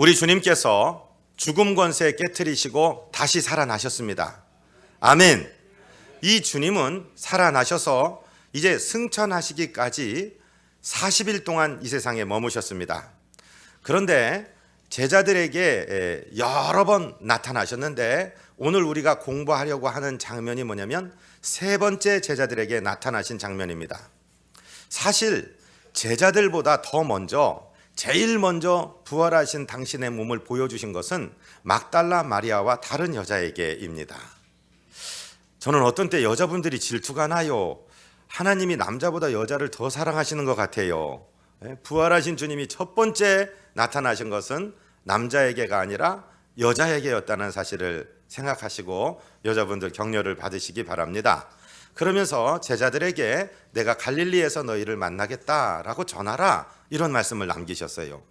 우리 주님께서 죽음 권세 깨트리시고 다시 살아나셨습니다. 아멘. 이 주님은 살아나셔서 이제 승천하시기까지 40일 동안 이 세상에 머무셨습니다. 그런데 제자들에게 여러 번 나타나셨는데 오늘 우리가 공부하려고 하는 장면이 뭐냐면 세 번째 제자들에게 나타나신 장면입니다. 사실 제자들보다 더 먼저 제일 먼저 부활하신 당신의 몸을 보여주신 것은 막달라 마리아와 다른 여자에게입니다. 저는 어떤 때 여자분들이 질투가 나요. 하나님이 남자보다 여자를 더 사랑하시는 것 같아요. 부활하신 주님이 첫 번째 나타나신 것은 남자에게가 아니라 여자에게였다는 사실을 생각하시고 여자분들 격려를 받으시기 바랍니다. 그러면서 제자들에게 내가 갈릴리에서 너희를 만나겠다라고 전하라, 이런 말씀을 남기셨어요.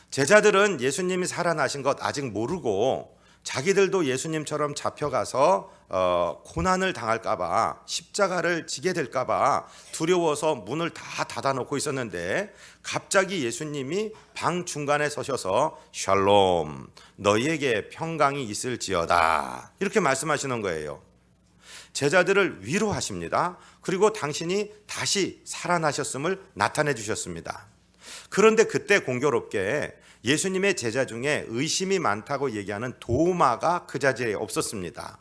제자들은 예수님이 살아나신 것 아직 모르고 자기들도 예수님처럼 잡혀가서 고난을 당할까봐, 십자가를 지게 될까봐 두려워서 문을 다 닫아놓고 있었는데 갑자기 예수님이 방 중간에 서셔서 샬롬, 너희에게 평강이 있을지어다, 이렇게 말씀하시는 거예요. 제자들을 위로하십니다. 그리고 당신이 다시 살아나셨음을 나타내 주셨습니다. 그런데 그때 공교롭게 예수님의 제자 중에 의심이 많다고 얘기하는 도마가 그 자리에 없었습니다.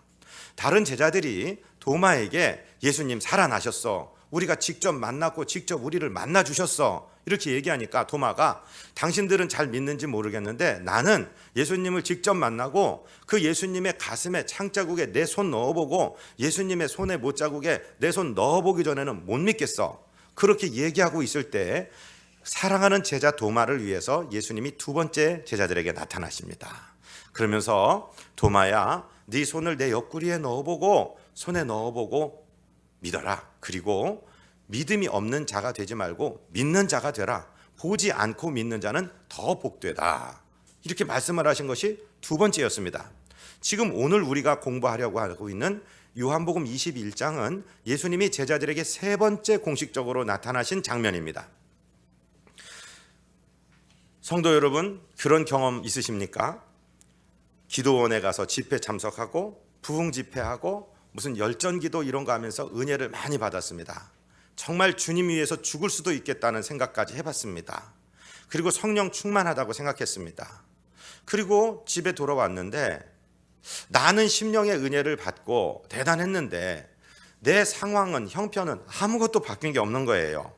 다른 제자들이 도마에게 예수님 살아나셨어, 우리가 직접 만났고 직접 우리를 만나 주셨어, 이렇게 얘기하니까 도마가 당신들은 잘 믿는지 모르겠는데 나는 예수님을 직접 만나고 그 예수님의 가슴에 창자국에 내 손 넣어보고 예수님의 손에 못자국에 내 손 넣어보기 전에는 못 믿겠어, 그렇게 얘기하고 있을 때 사랑하는 제자 도마를 위해서 예수님이 두 번째 제자들에게 나타나십니다. 그러면서 도마야, 네 손을 내 옆구리에 넣어보고 손에 넣어보고 믿어라. 그리고 믿음이 없는 자가 되지 말고 믿는 자가 되라. 보지 않고 믿는 자는 더 복되다. 이렇게 말씀을 하신 것이 두 번째였습니다. 지금 오늘 우리가 공부하려고 하고 있는 요한복음 21장은 예수님이 제자들에게 세 번째 공식적으로 나타나신 장면입니다. 성도 여러분, 그런 경험 있으십니까? 기도원에 가서 집회 참석하고 부흥 집회하고 무슨 열전기도 이런 거 하면서 은혜를 많이 받았습니다. 정말 주님 위해서 죽을 수도 있겠다는 생각까지 해봤습니다. 그리고 성령 충만하다고 생각했습니다. 그리고 집에 돌아왔는데 나는 심령의 은혜를 받고 대단했는데 내 상황은, 형편은 아무것도 바뀐 게 없는 거예요.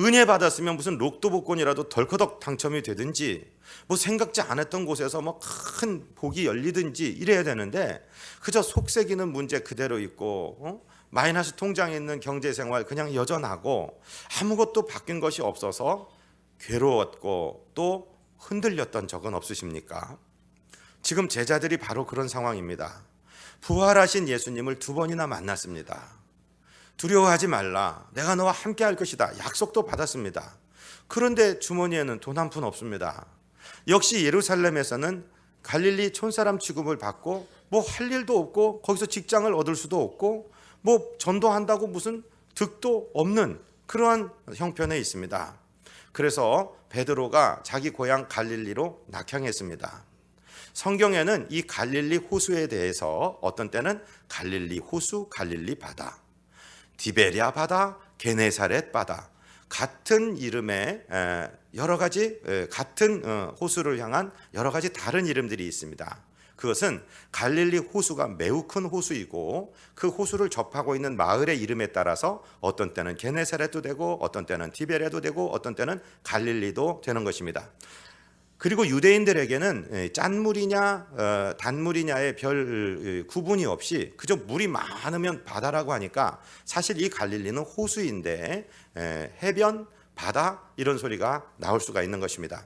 은혜 받았으면 무슨 로또 복권이라도 덜커덕 당첨이 되든지 뭐 생각지 않았던 곳에서 뭐 큰 복이 열리든지 이래야 되는데 그저 속색이는 문제 그대로 있고 마이너스 통장에 있는 경제생활 그냥 여전하고 아무것도 바뀐 것이 없어서 괴로웠고 또 흔들렸던 적은 없으십니까? 지금 제자들이 바로 그런 상황입니다. 부활하신 예수님을 두 번이나 만났습니다. 두려워하지 말라, 내가 너와 함께 할 것이다, 약속도 받았습니다. 그런데 주머니에는 돈 한 푼 없습니다. 역시 예루살렘에서는 갈릴리 촌사람 취급을 받고 뭐 할 일도 없고 거기서 직장을 얻을 수도 없고 뭐 전도한다고 무슨 득도 없는 그러한 형편에 있습니다. 그래서 베드로가 자기 고향 갈릴리로 낙향했습니다. 성경에는 이 갈릴리 호수에 대해서 어떤 때는 갈릴리 호수, 갈릴리 바다, 디베랴 바다, 게네사렛 바다, 같은 이름의 여러 가지 같은 호수를 향한 여러 가지 다른 이름들이 있습니다. 그것은 갈릴리 호수가 매우 큰 호수이고 그 호수를 접하고 있는 마을의 이름에 따라서 어떤 때는 게네사렛도 되고 어떤 때는 디베랴도 되고 어떤 때는 갈릴리도 되는 것입니다. 그리고 유대인들에게는 짠물이냐 단물이냐의 별 구분이 없이 그저 물이 많으면 바다라고 하니까 사실 이 갈릴리는 호수인데 해변, 바다 이런 소리가 나올 수가 있는 것입니다.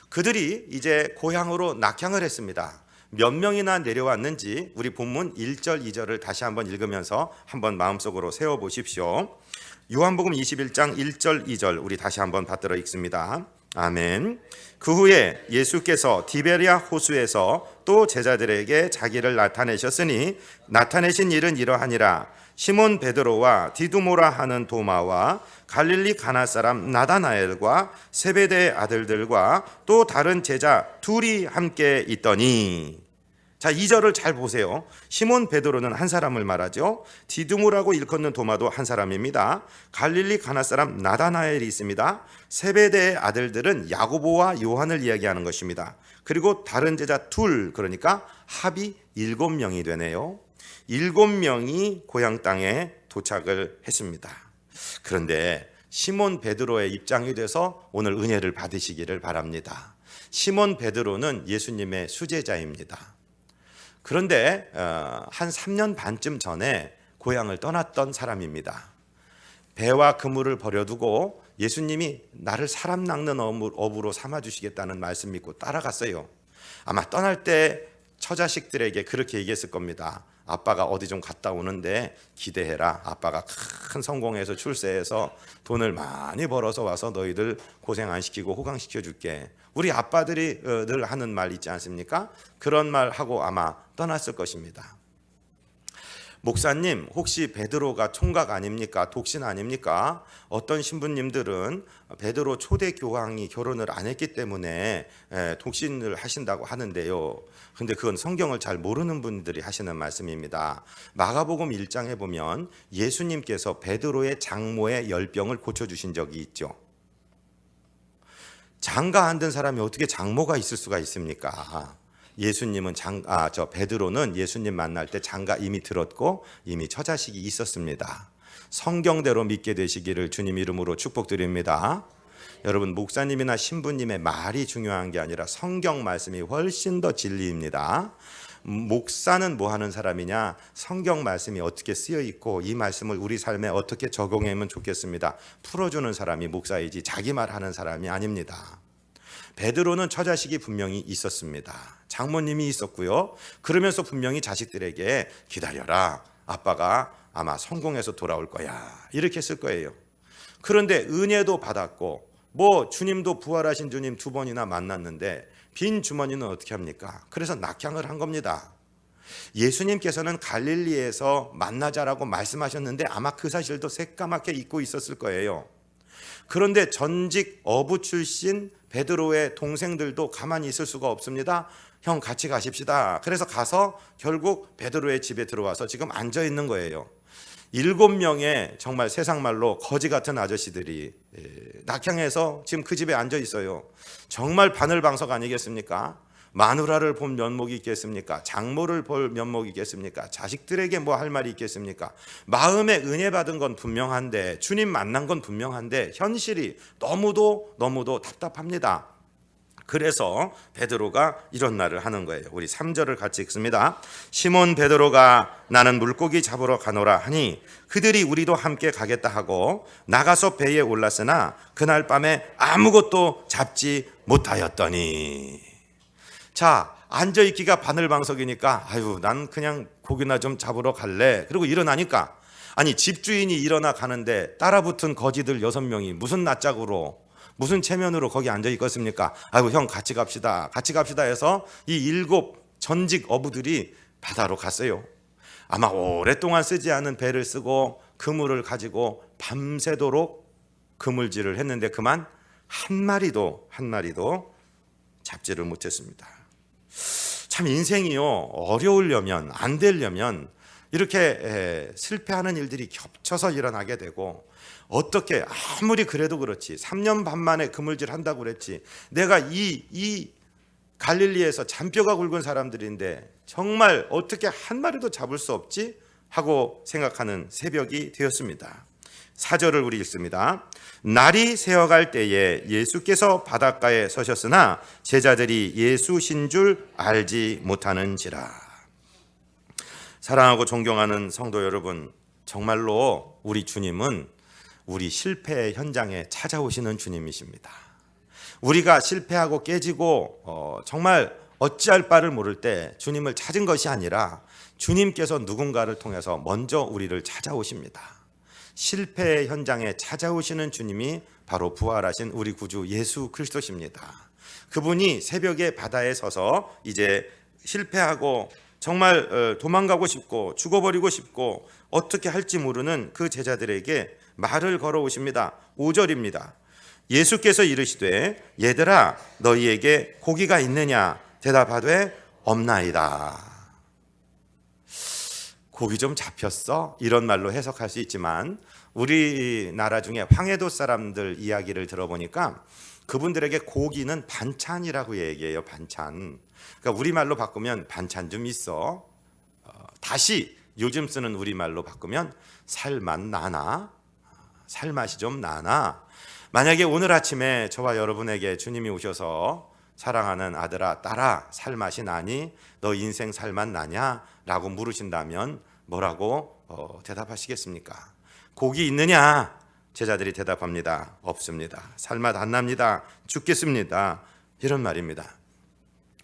그들이 이제 고향으로 낙향을 했습니다. 몇 명이나 내려왔는지 우리 본문 1절, 2절을 다시 한번 읽으면서 한번 마음속으로 세워보십시오. 요한복음 21장 1절, 2절 우리 다시 한번 받들어 읽습니다. 아멘. 그 후에 예수께서 디베랴 호수에서 또 제자들에게 자기를 나타내셨으니 나타내신 일은 이러하니라. 시몬 베드로와 디두모라 하는 도마와 갈릴리 가나 사람 나다나엘과 세베대의 아들들과 또 다른 제자 둘이 함께 있더니. 자, 2절을 잘 보세요. 시몬 베드로는 한 사람을 말하죠. 디두모라고 일컫는 도마도 한 사람입니다. 갈릴리 가나 사람 나다나엘이 있습니다. 세베대의 아들들은 야고보와 요한을 이야기하는 것입니다. 그리고 다른 제자 둘, 그러니까 합이 7명이 되네요. 7명이 고향 땅에 도착을 했습니다. 그런데 시몬 베드로의 입장이 돼서 오늘 은혜를 받으시기를 바랍니다. 시몬 베드로는 예수님의 수제자입니다. 그런데 한 3년 반쯤 전에 고향을 떠났던 사람입니다. 배와 그물을 버려두고 예수님이 나를 사람 낚는 어부로 삼아주시겠다는 말씀 믿고 따라갔어요. 아마 떠날 때 처자식들에게 그렇게 얘기했을 겁니다. 아빠가 어디 좀 갔다 오는데 기대해라. 아빠가 큰 성공해서 출세해서 돈을 많이 벌어서 와서 너희들 고생 안 시키고 호강시켜 줄게. 우리 아빠들이 늘 하는 말 있지 않습니까? 그런 말 하고 아마 떠났을 것입니다. 목사님, 혹시 베드로가 총각 아닙니까? 독신 아닙니까? 어떤 신부님들은 베드로 초대 교황이 결혼을 안 했기 때문에 독신을 하신다고 하는데요. 근데 그건 성경을 잘 모르는 분들이 하시는 말씀입니다. 마가복음 1장에 보면 예수님께서 베드로의 장모의 열병을 고쳐주신 적이 있죠. 장가 안 든 사람이 어떻게 장모가 있을 수가 있습니까? 예수님은 베드로는 예수님 만날 때 장가 이미 들었고 이미 처자식이 있었습니다. 성경대로 믿게 되시기를 주님 이름으로 축복드립니다. 여러분, 목사님이나 신부님의 말이 중요한 게 아니라 성경 말씀이 훨씬 더 진리입니다. 목사는 뭐 하는 사람이냐? 성경 말씀이 어떻게 쓰여 있고 이 말씀을 우리 삶에 어떻게 적용하면 좋겠습니다. 풀어주는 사람이 목사이지 자기 말하는 사람이 아닙니다. 베드로는 처자식이 분명히 있었습니다. 장모님이 있었고요. 그러면서 분명히 자식들에게 기다려라. 아빠가 아마 성공해서 돌아올 거야. 이렇게 했을 거예요. 그런데 은혜도 받았고 주님도 부활하신 주님 2번이나 만났는데 빈 주머니는 어떻게 합니까? 그래서 낙향을 한 겁니다. 예수님께서는 갈릴리에서 만나자라고 말씀하셨는데 아마 그 사실도 새까맣게 잊고 있었을 거예요. 그런데 전직 어부 출신 베드로의 동생들도 가만히 있을 수가 없습니다. 형 같이 가십시다. 그래서 가서 결국 베드로의 집에 들어와서 지금 앉아 있는 거예요. 7명의 정말 세상 말로 거지 같은 아저씨들이 낙향해서 지금 그 집에 앉아 있어요. 정말 바늘방석 아니겠습니까? 마누라를 본 면목이 있겠습니까? 장모를 볼 면목이 있겠습니까? 자식들에게 뭐 할 말이 있겠습니까? 마음에 은혜 받은 건 분명한데, 주님 만난 건 분명한데 현실이 너무도 답답합니다. 그래서 베드로가 이런 말을 하는 거예요. 우리 3절을 같이 읽습니다. 시몬 베드로가 나는 물고기 잡으러 가노라 하니 그들이 우리도 함께 가겠다 하고 나가서 배에 올랐으나 그날 밤에 아무것도 잡지 못하였더니. 자, 앉아있기가 바늘방석이니까 난 그냥 고기나 좀 잡으러 갈래. 그리고 일어나니까 집주인이 일어나 가는데 따라붙은 거지들 6명이 무슨 낯짝으로 무슨 체면으로 거기 앉아 있겠습니까? 형 같이 갑시다 해서 이 7 전직 어부들이 바다로 갔어요. 아마 오랫동안 쓰지 않은 배를 쓰고 그물을 가지고 밤새도록 그물질을 했는데 그만 한 마리도 잡지를 못했습니다. 참 인생이요, 어려우려면 안 되려면 이렇게 실패하는 일들이 겹쳐서 일어나게 되고, 어떻게 아무리 그래도 그렇지 3년 반 만에 그물질 한다고 그랬지, 내가 이 갈릴리에서 잔뼈가 굵은 사람들인데 정말 어떻게 한 마리도 잡을 수 없지 하고 생각하는 새벽이 되었습니다. 4절을 우리 읽습니다. 날이 새어갈 때에 예수께서 바닷가에 서셨으나 제자들이 예수신 줄 알지 못하는지라. 사랑하고 존경하는 성도 여러분, 정말로 우리 주님은 우리 실패의 현장에 찾아오시는 주님이십니다. 우리가 실패하고 깨지고 정말 어찌할 바를 모를 때 주님을 찾은 것이 아니라 주님께서 누군가를 통해서 먼저 우리를 찾아오십니다. 실패의 현장에 찾아오시는 주님이 바로 부활하신 우리 구주 예수 그리스도십니다. 그분이 새벽에 바다에 서서 이제 실패하고 정말 도망가고 싶고 죽어버리고 싶고 어떻게 할지 모르는 그 제자들에게 말을 걸어오십니다. 5절입니다. 예수께서 이르시되 얘들아 너희에게 고기가 있느냐 대답하되 없나이다. 고기 좀 잡혔어? 이런 말로 해석할 수 있지만 우리나라 중에 황해도 사람들 이야기를 들어보니까 그분들에게 고기는 반찬이라고 얘기해요. 반찬. 그러니까 우리말로 바꾸면 반찬 좀 있어. 다시 요즘 쓰는 우리말로 바꾸면 살맛 나나? 살맛이 좀 나나? 만약에 오늘 아침에 저와 여러분에게 주님이 오셔서 사랑하는 아들아 딸아 살맛이 나니? 너 인생 살맛 나냐? 라고 물으신다면 뭐라고 대답하시겠습니까? 고기 있느냐? 제자들이 대답합니다. 없습니다. 살맛 안 납니다. 죽겠습니다. 이런 말입니다.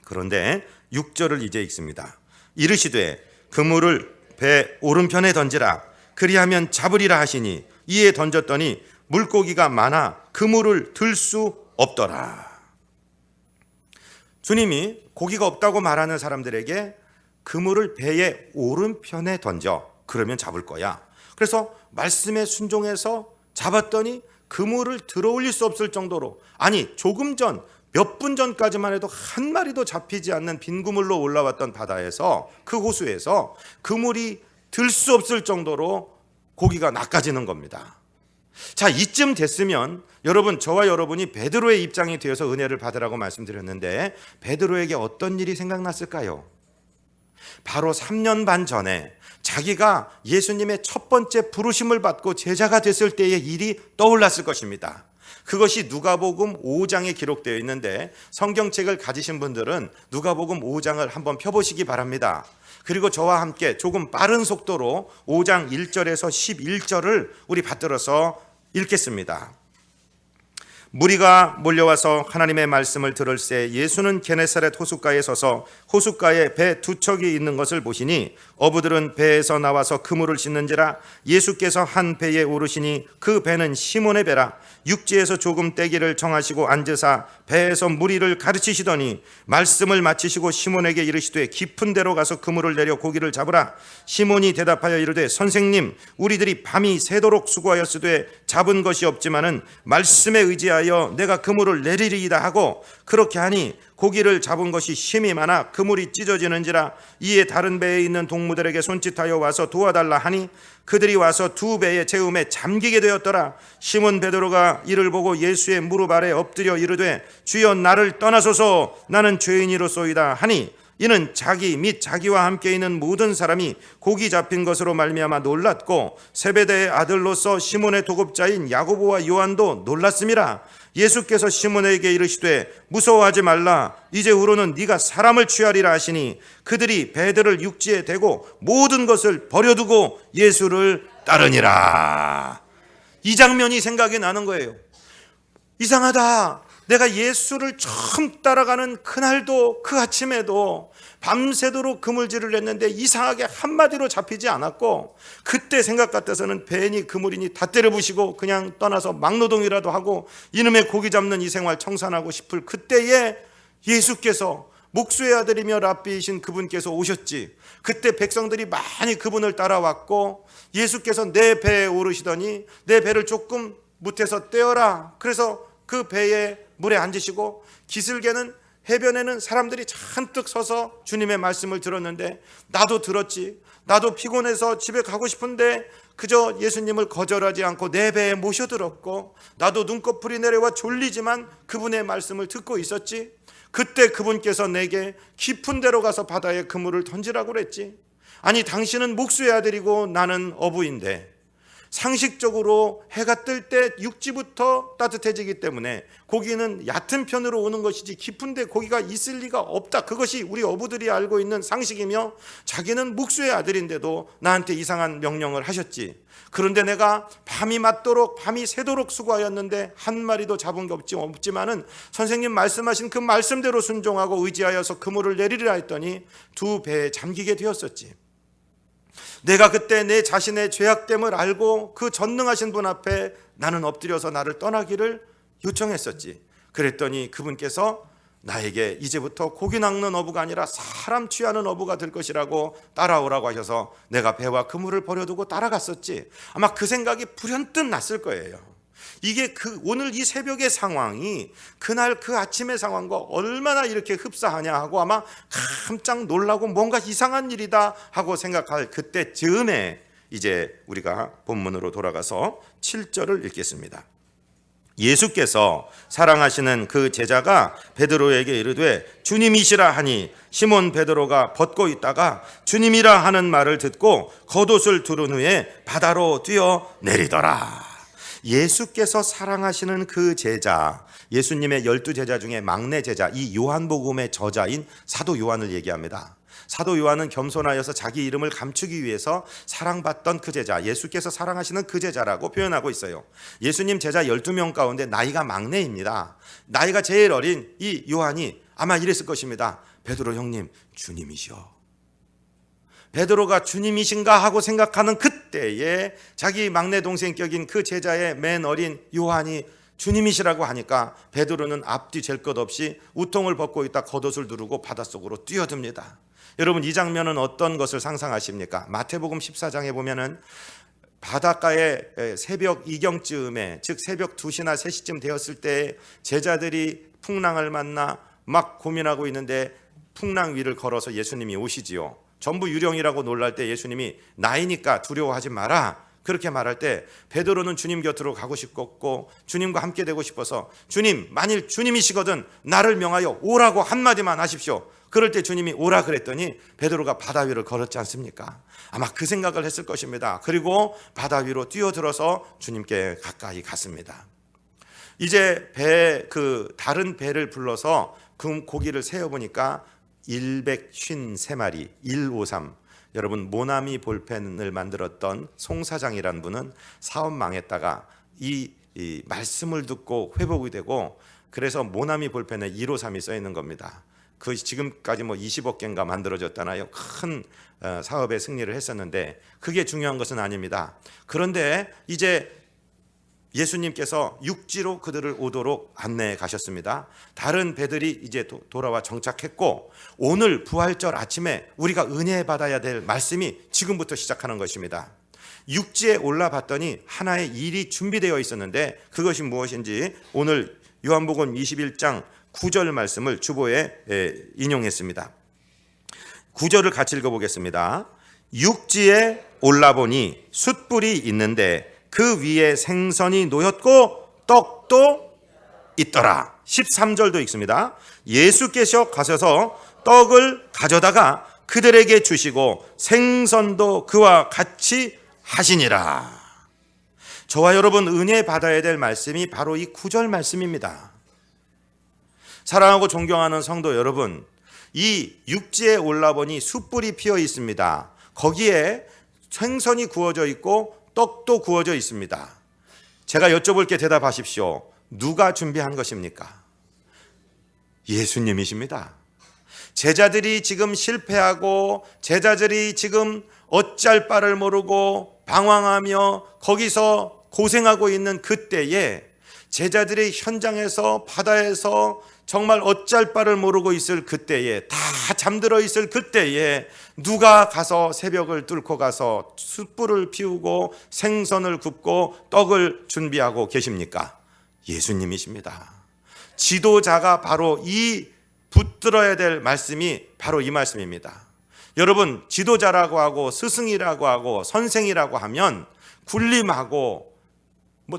그런데 6절을 이제 읽습니다. 이르시되 그물을 배 오른편에 던지라 그리하면 잡으리라 하시니 이에 던졌더니 물고기가 많아 그물을 들 수 없더라. 주님이 고기가 없다고 말하는 사람들에게 그물을 배의 오른편에 던져 그러면 잡을 거야. 그래서 말씀에 순종해서 잡았더니 그물을 들어올릴 수 없을 정도로, 아니 조금 전 몇 분 전까지만 해도 한 마리도 잡히지 않는 빈 그물로 올라왔던 바다에서, 그 호수에서 그물이 들 수 없을 정도로 고기가 낚아지는 겁니다. 자, 이쯤 됐으면 여러분, 저와 여러분이 베드로의 입장이 되어서 은혜를 받으라고 말씀드렸는데 베드로에게 어떤 일이 생각났을까요? 바로 3년 반 전에 자기가 예수님의 첫 번째 부르심을 받고 제자가 됐을 때의 일이 떠올랐을 것입니다. 그것이 누가복음 5장에 기록되어 있는데 성경책을 가지신 분들은 누가복음 5장을 한번 펴보시기 바랍니다. 그리고 저와 함께 조금 빠른 속도로 5장 1절에서 11절을 우리 받들어서 읽겠습니다. 무리가 몰려와서 하나님의 말씀을 들을새 예수는 게네사렛 호숫가에 서서 호숫가에 배 두 척이 있는 것을 보시니 어부들은 배에서 나와서 그물을 씻는지라 예수께서 한 배에 오르시니 그 배는 시몬의 배라 육지에서 조금 떼기를 정하시고 앉으사 배에서 무리를 가르치시더니 말씀을 마치시고 시몬에게 이르시되 깊은 데로 가서 그물을 내려 고기를 잡으라. 시몬이 대답하여 이르되 선생님 우리들이 밤이 새도록 수고하였으되 잡은 것이 없지만은 말씀에 의지하여 내가 그물을 내리리이다 하고 그렇게 하니 고기를 잡은 것이 심이 많아 그물이 찢어지는지라. 이에 다른 배에 있는 동무들에게 손짓하여 와서 도와달라 하니 그들이 와서 두 배의 채움에 잠기게 되었더라. 시몬 베드로가 이를 보고 예수의 무릎 아래 엎드려 이르되 주여 나를 떠나소서 나는 죄인이로소이다 하니 이는 자기 및 자기와 함께 있는 모든 사람이 고기 잡힌 것으로 말미암아 놀랐고 세베대의 아들로서 시몬의 도급자인 야고보와 요한도 놀랐음이라. 예수께서 시몬에게 이르시되 무서워하지 말라. 이제후로는 네가 사람을 취하리라 하시니 그들이 배들을 육지에 대고 모든 것을 버려두고 예수를 따르니라. 이 장면이 생각이 나는 거예요. 이상하다. 내가 예수를 처음 따라가는 그날도 그 아침에도 밤새도록 그물질을 했는데 이상하게 한마디로 잡히지 않았고 그때 생각 같아서는 배니 그물이니 다 때려부시고 그냥 떠나서 막노동이라도 하고 이놈의 고기 잡는 이 생활 청산하고 싶을 그때에 예수께서 목수의 아들이며 랍비이신 그분께서 오셨지. 그때 백성들이 많이 그분을 따라왔고 예수께서 내 배에 오르시더니 내 배를 조금 못해서 떼어라. 그래서 그 배에 물에 앉으시고 기슭에는 해변에는 사람들이 잔뜩 서서 주님의 말씀을 들었는데 나도 들었지. 나도 피곤해서 집에 가고 싶은데 그저 예수님을 거절하지 않고 내 배에 모셔들었고 나도 눈꺼풀이 내려와 졸리지만 그분의 말씀을 듣고 있었지. 그때 그분께서 내게 깊은 데로 가서 바다에 그물을 던지라고 그랬지. 아니 당신은 목수의 아들이고 나는 어부인데 상식적으로 해가 뜰 때 육지부터 따뜻해지기 때문에 고기는 얕은 편으로 오는 것이지 깊은데 고기가 있을 리가 없다. 그것이 우리 어부들이 알고 있는 상식이며 자기는 목수의 아들인데도 나한테 이상한 명령을 하셨지. 그런데 내가 밤이 맞도록 밤이 새도록 수고하였는데 한 마리도 잡은 게 없지만은 선생님 말씀하신 그 말씀대로 순종하고 의지하여서 그물을 내리리라 했더니 두 배에 잠기게 되었었지. 내가 그때 내 자신의 죄악됨을 알고 그 전능하신 분 앞에 나는 엎드려서 나를 떠나기를 요청했었지. 그랬더니 그분께서 나에게 이제부터 고기 낚는 어부가 아니라 사람 취하는 어부가 될 것이라고 따라오라고 하셔서 내가 배와 그물을 버려두고 따라갔었지. 아마 그 생각이 불현듯 났을 거예요. 이게 오늘 이 새벽의 상황이 그날 그 아침의 상황과 얼마나 이렇게 흡사하냐 하고 아마 깜짝 놀라고 뭔가 이상한 일이다 하고 생각할 그때 즈음에 이제 우리가 본문으로 돌아가서 7절을 읽겠습니다. 예수께서 사랑하시는 그 제자가 베드로에게 이르되 주님이시라 하니 시몬 베드로가 벗고 있다가 주님이라 하는 말을 듣고 겉옷을 두른 후에 바다로 뛰어 내리더라. 예수께서 사랑하시는 그 제자, 예수님의 12제자 중에 막내 제자, 이 요한복음의 저자인 사도 요한을 얘기합니다. 사도 요한은 겸손하여서 자기 이름을 감추기 위해서 사랑받던 그 제자, 예수께서 사랑하시는 그 제자라고 표현하고 있어요. 예수님 제자 12명 가운데 나이가 막내입니다. 나이가 제일 어린 이 요한이 아마 이랬을 것입니다. 베드로 형님, 주님이시여. 베드로가 주님이신가 하고 생각하는 그때에 자기 막내 동생 격인 그 제자의 맨 어린 요한이 주님이시라고 하니까 베드로는 앞뒤 잴 것 없이 우통을 벗고 있다 겉옷을 두르고 바닷속으로 뛰어듭니다. 여러분, 이 장면은 어떤 것을 상상하십니까? 마태복음 14장에 보면은 바닷가에 새벽 이경쯤에, 즉 새벽 2시나 3시쯤 되었을 때 제자들이 풍랑을 만나 막 고민하고 있는데 풍랑 위를 걸어서 예수님이 오시지요. 전부 유령이라고 놀랄 때 예수님이 나이니까 두려워하지 마라 그렇게 말할 때 베드로는 주님 곁으로 가고 싶었고 주님과 함께 되고 싶어서 주님, 만일 주님이시거든 나를 명하여 오라고 한마디만 하십시오. 그럴 때 주님이 오라 그랬더니 베드로가 바다 위를 걸었지 않습니까? 아마 그 생각을 했을 것입니다. 그리고 바다 위로 뛰어들어서 주님께 가까이 갔습니다. 이제 다른 배를 불러서 그 고기를 세어보니까 153마리 153. 여러분, 모나미 볼펜을 만들었던 송 사장이라는 분은 사업 망했다가 이 말씀을 듣고 회복이 되고 그래서 모나미 볼펜에 153이 써 있는 겁니다. 그 지금까지 20억 개인가 만들어졌잖아요. 큰 사업에 승리를 했었는데 그게 중요한 것은 아닙니다. 그런데 이제 예수님께서 육지로 그들을 오도록 안내해 가셨습니다. 다른 배들이 이제 돌아와 정착했고 오늘 부활절 아침에 우리가 은혜 받아야 될 말씀이 지금부터 시작하는 것입니다. 육지에 올라봤더니 하나의 일이 준비되어 있었는데 그것이 무엇인지 오늘 요한복음 21장 9절 말씀을 주보에 인용했습니다. 9절을 같이 읽어보겠습니다. 육지에 올라보니 숯불이 있는데 그 위에 생선이 놓였고 떡도 있더라. 13절도 읽습니다. 예수께서 가셔서 떡을 가져다가 그들에게 주시고 생선도 그와 같이 하시니라. 저와 여러분 은혜 받아야 될 말씀이 바로 이 9절 말씀입니다. 사랑하고 존경하는 성도 여러분, 이 육지에 올라보니 숯불이 피어 있습니다. 거기에 생선이 구워져 있고 떡도 구워져 있습니다. 제가 여쭤볼 게 대답하십시오. 누가 준비한 것입니까? 예수님이십니다. 제자들이 지금 실패하고 제자들이 지금 어찌할 바를 모르고 방황하며 거기서 고생하고 있는 그때에 제자들이 현장에서 바다에서 정말 어찌할 바를 모르고 있을 그때에 다 잠들어 있을 그때에 누가 가서 새벽을 뚫고 가서 숯불을 피우고 생선을 굽고 떡을 준비하고 계십니까? 예수님이십니다. 지도자가 바로 이 붙들어야 될 말씀이 바로 이 말씀입니다. 여러분, 지도자라고 하고 스승이라고 하고 선생이라고 하면 군림하고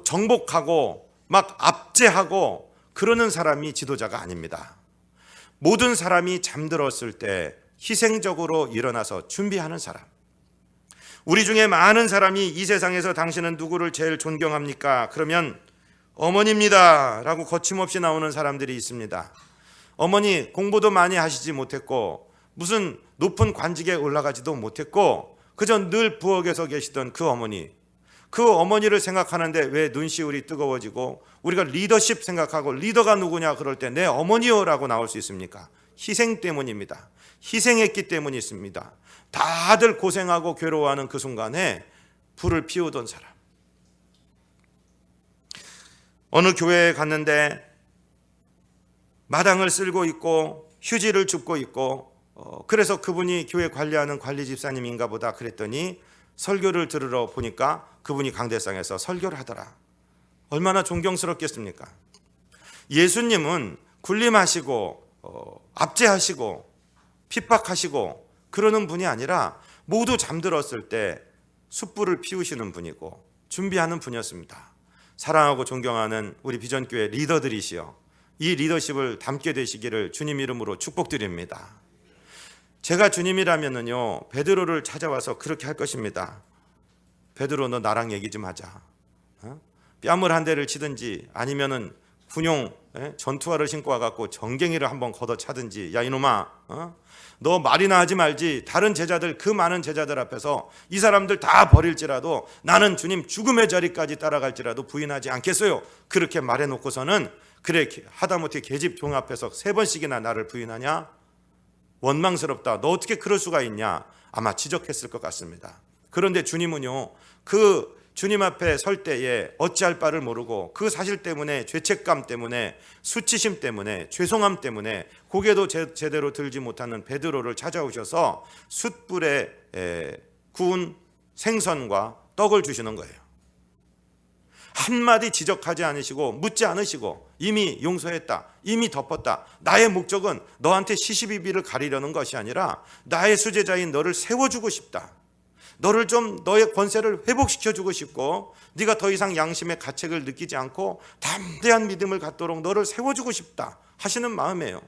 정복하고 막 압제하고 그러는 사람이 지도자가 아닙니다. 모든 사람이 잠들었을 때 희생적으로 일어나서 준비하는 사람. 우리 중에 많은 사람이 이 세상에서 당신은 누구를 제일 존경합니까? 그러면 어머니입니다 라고 거침없이 나오는 사람들이 있습니다. 어머니 공부도 많이 하시지 못했고 무슨 높은 관직에 올라가지도 못했고 그저 늘 부엌에서 계시던 그 어머니를 생각하는데 왜 눈시울이 뜨거워지고 우리가 리더십 생각하고 리더가 누구냐 그럴 때 내 어머니요라고 나올 수 있습니까? 희생 때문입니다. 희생했기 때문이 있습니다. 다들 고생하고 괴로워하는 그 순간에 불을 피우던 사람. 어느 교회에 갔는데 마당을 쓸고 있고 휴지를 줍고 있고 그래서 그분이 교회 관리하는 관리 집사님인가 보다 그랬더니 설교를 들으러 보니까 그분이 강대상에서 설교를 하더라. 얼마나 존경스럽겠습니까? 예수님은 군림하시고 압제하시고 핍박하시고 그러는 분이 아니라 모두 잠들었을 때 숯불을 피우시는 분이고 준비하는 분이었습니다. 사랑하고 존경하는 우리 비전교회 리더들이시여, 이 리더십을 담게 되시기를 주님 이름으로 축복드립니다. 제가 주님이라면은요, 베드로를 찾아와서 그렇게 할 것입니다. 베드로, 너 나랑 얘기 좀 하자. 뺨을 한 대를 치든지 아니면은 군용 전투화를 신고 와갖고 정갱이를 한번 걷어차든지, 야 이놈아, 너 말이나 하지 말지. 다른 제자들, 그 많은 제자들 앞에서 이 사람들 다 버릴지라도 나는 주님 죽음의 자리까지 따라갈지라도 부인하지 않겠어요. 그렇게 말해놓고서는 그래 하다못해 계집 종 앞에서 3번씩이나 나를 부인하냐? 원망스럽다. 너 어떻게 그럴 수가 있냐? 아마 지적했을 것 같습니다. 그런데 주님은요, 그 주님 앞에 설 때에 어찌할 바를 모르고 그 사실 때문에, 죄책감 때문에, 수치심 때문에, 죄송함 때문에 고개도 제대로 들지 못하는 베드로를 찾아오셔서 숯불에 구운 생선과 떡을 주시는 거예요. 한마디 지적하지 않으시고 묻지 않으시고 이미 용서했다, 이미 덮었다. 나의 목적은 너한테 시시비비를 가리려는 것이 아니라 나의 수제자인 너를 세워주고 싶다. 너를 좀, 너의 권세를 회복시켜주고 싶고 네가 더 이상 양심의 가책을 느끼지 않고 담대한 믿음을 갖도록 너를 세워주고 싶다 하시는 마음이에요.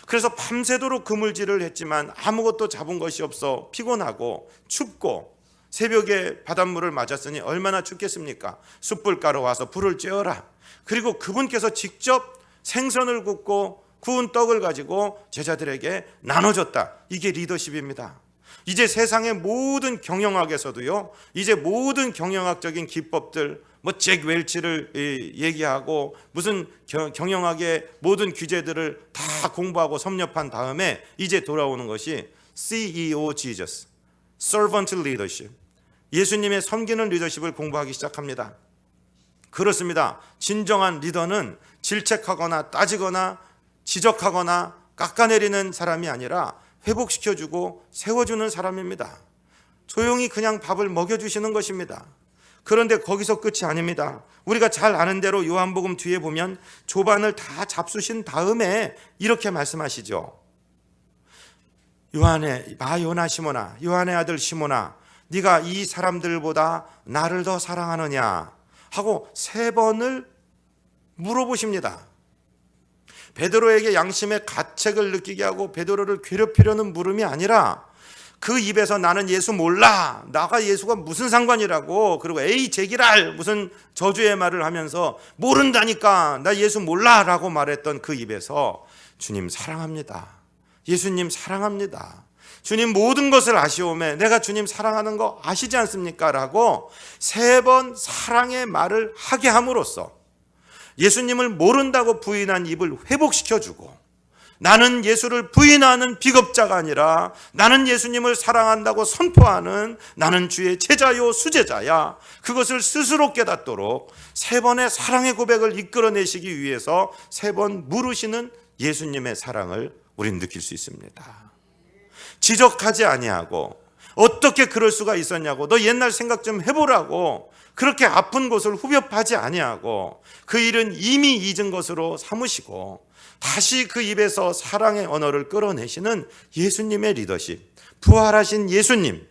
그래서 밤새도록 그물질을 했지만 아무것도 잡은 것이 없어 피곤하고 춥고 새벽에 바닷물을 맞았으니 얼마나 춥겠습니까? 숯불가루 와서 불을 쬐어라. 그리고 그분께서 직접 생선을 굽고 구운 떡을 가지고 제자들에게 나눠줬다. 이게 리더십입니다. 이제 세상의 모든 경영학에서도요, 이제 모든 경영학적인 기법들, 뭐 잭 웰치를 얘기하고 무슨 경영학의 모든 규제들을 다 공부하고 섭렵한 다음에 이제 돌아오는 것이 CEO Jesus, Servant Leadership, 예수님의 섬기는 리더십을 공부하기 시작합니다. 그렇습니다. 진정한 리더는 질책하거나 따지거나 지적하거나 깎아내리는 사람이 아니라 회복시켜주고 세워주는 사람입니다. 조용히 그냥 밥을 먹여주시는 것입니다. 그런데 거기서 끝이 아닙니다. 우리가 잘 아는 대로 요한복음 뒤에 보면 조반을 다 잡수신 다음에 이렇게 말씀하시죠. 요나 시몬아, 요한의 아들 시몬아, 네가 이 사람들보다 나를 더 사랑하느냐 하고 3번을 물어보십니다. 베드로에게 양심의 가책을 느끼게 하고 베드로를 괴롭히려는 물음이 아니라 그 입에서 나는 예수 몰라, 나가 예수가 무슨 상관이라고, 그리고 에이 제기랄 무슨 저주의 말을 하면서 모른다니까 나 예수 몰라 라고 말했던 그 입에서 주님 사랑합니다, 예수님 사랑합니다, 주님 모든 것을 아시오매 내가 주님 사랑하는 거 아시지 않습니까? 라고 3번 사랑의 말을 하게 함으로써 예수님을 모른다고 부인한 입을 회복시켜주고, 나는 예수를 부인하는 비겁자가 아니라 나는 예수님을 사랑한다고 선포하는 나는 주의 제자요 수제자야, 그것을 스스로 깨닫도록 3번의 사랑의 고백을 이끌어내시기 위해서 3번 물으시는 예수님의 사랑을 우리는 느낄 수 있습니다. 지적하지 아니하고 어떻게 그럴 수가 있었냐고, 너 옛날 생각 좀 해보라고 그렇게 아픈 곳을 후벼파지 아니하고 그 일은 이미 잊은 것으로 삼으시고 다시 그 입에서 사랑의 언어를 끌어내시는 예수님의 리더십, 부활하신 예수님,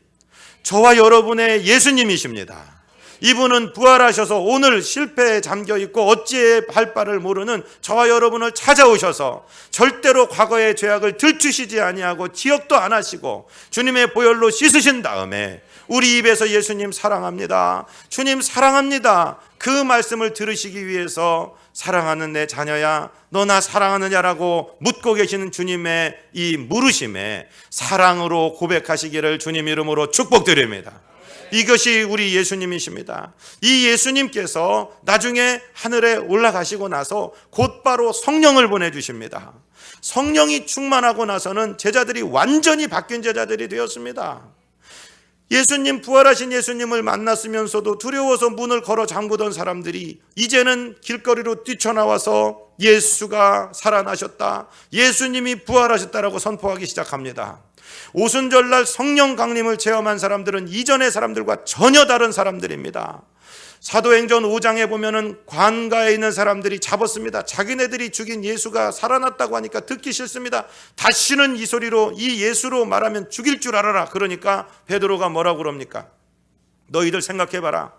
저와 여러분의 예수님이십니다. 이분은 부활하셔서 오늘 실패에 잠겨있고 어찌해 할 바를 모르는 저와 여러분을 찾아오셔서 절대로 과거의 죄악을 들추시지 아니하고 기억도 안 하시고 주님의 보혈로 씻으신 다음에 우리 입에서 예수님 사랑합니다, 주님 사랑합니다, 그 말씀을 들으시기 위해서 사랑하는 내 자녀야 너 나 사랑하느냐라고 묻고 계시는 주님의 이 물으심에 사랑으로 고백하시기를 주님 이름으로 축복드립니다. 이것이 우리 예수님이십니다. 이 예수님께서 나중에 하늘에 올라가시고 나서 곧바로 성령을 보내주십니다. 성령이 충만하고 나서는 제자들이 완전히 바뀐 제자들이 되었습니다. 예수님, 부활하신 예수님을 만났으면서도 두려워서 문을 걸어 잠그던 사람들이 이제는 길거리로 뛰쳐나와서 예수가 살아나셨다, 예수님이 부활하셨다라고 선포하기 시작합니다. 오순절날 성령 강림을 체험한 사람들은 이전의 사람들과 전혀 다른 사람들입니다. 사도행전 5장에 보면은 관가에 있는 사람들이 잡았습니다. 자기네들이 죽인 예수가 살아났다고 하니까 듣기 싫습니다. 다시는 이 소리로, 이 예수로 말하면 죽일 줄 알아라. 그러니까 베드로가 뭐라고 그럽니까? 너희들 생각해봐라.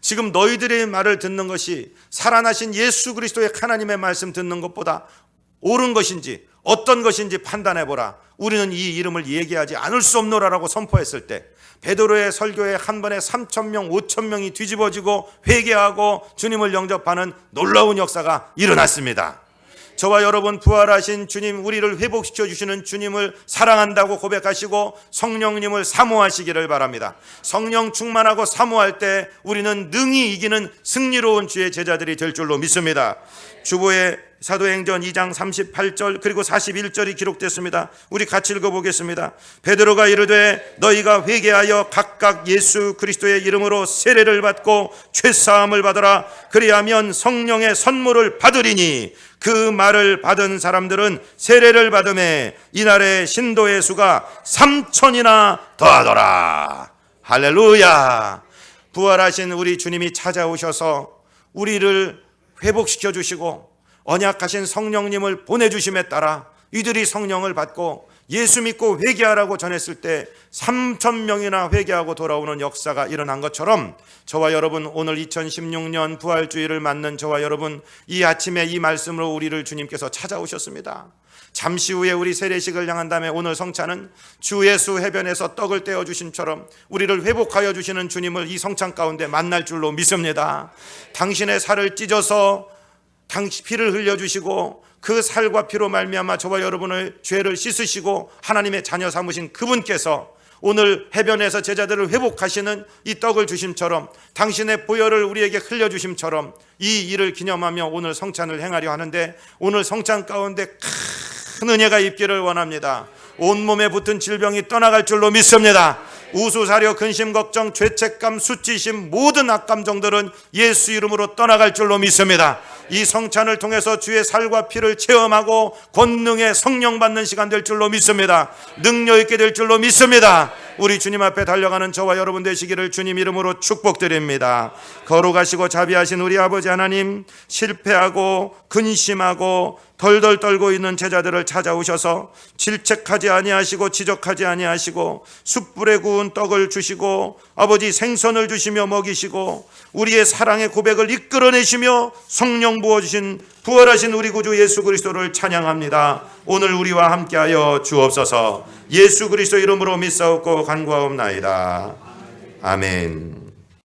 지금 너희들의 말을 듣는 것이 살아나신 예수 그리스도의 하나님의 말씀 듣는 것보다 옳은 것인지 어떤 것인지 판단해보라. 우리는 이 이름을 얘기하지 않을 수 없노라라고 선포했을 때 베드로의 설교에 한 번에 3,000명, 5,000명이 뒤집어지고 회개하고 주님을 영접하는 놀라운 역사가 일어났습니다. 저와 여러분, 부활하신 주님, 우리를 회복시켜 주시는 주님을 사랑한다고 고백하시고 성령님을 사모하시기를 바랍니다. 성령 충만하고 사모할 때 우리는 능히 이기는 승리로운 주의 제자들이 될 줄로 믿습니다. 주보의 사도행전 2장 38절 그리고 41절이 기록됐습니다. 우리 같이 읽어보겠습니다. 베드로가 이르되 너희가 회개하여 각각 예수 그리스도의 이름으로 세례를 받고 죄사함을 받으라. 그리하면 성령의 선물을 받으리니 그 말을 받은 사람들은 세례를 받음에 이날의 신도의 수가 3,000이나 더하더라. 할렐루야. 부활하신 우리 주님이 찾아오셔서 우리를 회복시켜 주시고 언약하신 성령님을 보내주심에 따라 이들이 성령을 받고 예수 믿고 회개하라고 전했을 때 3,000명이나 회개하고 돌아오는 역사가 일어난 것처럼 저와 여러분, 오늘 2016년 부활주의를 맞는 저와 여러분, 이 아침에 이 말씀으로 우리를 주님께서 찾아오셨습니다. 잠시 후에 우리 세례식을 향한 다음에 오늘 성찬은 주 예수 해변에서 떡을 떼어 주심처럼 우리를 회복하여 주시는 주님을 이 성찬 가운데 만날 줄로 믿습니다. 당신의 살을 찢어서 당신 피를 흘려주시고 그 살과 피로 말미암아 저와 여러분의 죄를 씻으시고 하나님의 자녀 삼으신 그분께서 오늘 해변에서 제자들을 회복하시는 이 떡을 주심처럼 당신의 보혈을 우리에게 흘려주심처럼 이 일을 기념하며 오늘 성찬을 행하려 하는데, 오늘 성찬 가운데 큰 은혜가 있기를 원합니다. 온몸에 붙은 질병이 떠나갈 줄로 믿습니다. 우수사려, 근심, 걱정, 죄책감, 수치심, 모든 악감정들은 예수 이름으로 떠나갈 줄로 믿습니다. 이 성찬을 통해서 주의 살과 피를 체험하고 권능의 성령 받는 시간 될 줄로 믿습니다. 능력 있게 될 줄로 믿습니다. 우리 주님 앞에 달려가는 저와 여러분 되시기를 주님 이름으로 축복드립니다. 거룩하시고 자비하신 우리 아버지 하나님, 실패하고 근심하고 덜덜 떨고 있는 제자들을 찾아오셔서 질책하지 아니하시고 지적하지 아니하시고 숯불에 구운 떡을 주시고 아버지 생선을 주시며 먹이시고 우리의 사랑의 고백을 이끌어내시며 성령 부어주신 부활하신 우리 구주 예수 그리스도를 찬양합니다. 오늘 우리와 함께하여 주옵소서. 예수 그리스도 이름으로 믿사옵고 간구하옵나이다. 아멘.